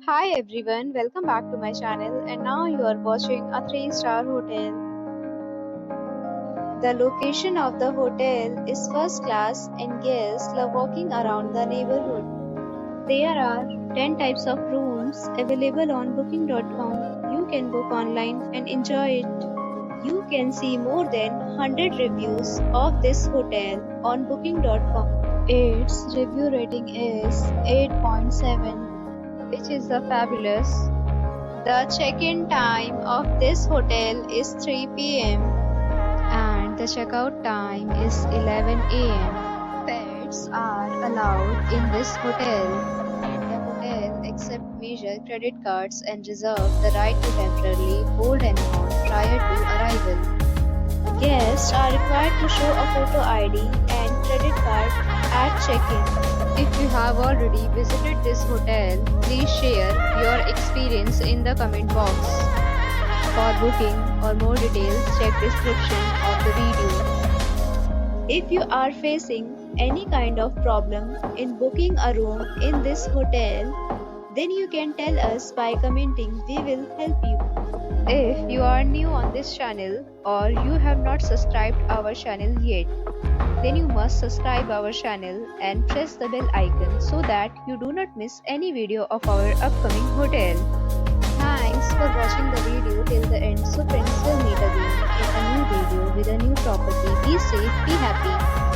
Hi everyone, welcome back to my channel and now you are watching a 3-star hotel. The location of the hotel is first class and guests love walking around the neighborhood. There are 10 types of rooms available on booking.com. You can book online and enjoy it. You can see more than 100 reviews of this hotel on booking.com. Its review rating is 8.7, which is fabulous. The check-in time of this hotel is 3 p.m. and the checkout time is 11 a.m. Pets are allowed in this hotel. The hotel accepts major credit cards and reserves the right to temporarily hold an amount prior to arrival. Guests are required to show a photo ID and credit card at check-in. If you have already visited this hotel, please share your experience in the comment box. For booking or more details, check description of the video. If you are facing any kind of problem in booking a room in this hotel, then you can tell us by commenting. We will help you. If you are new on this channel or you have not subscribed our channel yet, then you must subscribe our channel and press the bell icon so that you do not miss any video of our upcoming hotel. Thanks for watching the video till the end. So friends, will meet again in a new video with a new property. Be safe, be happy.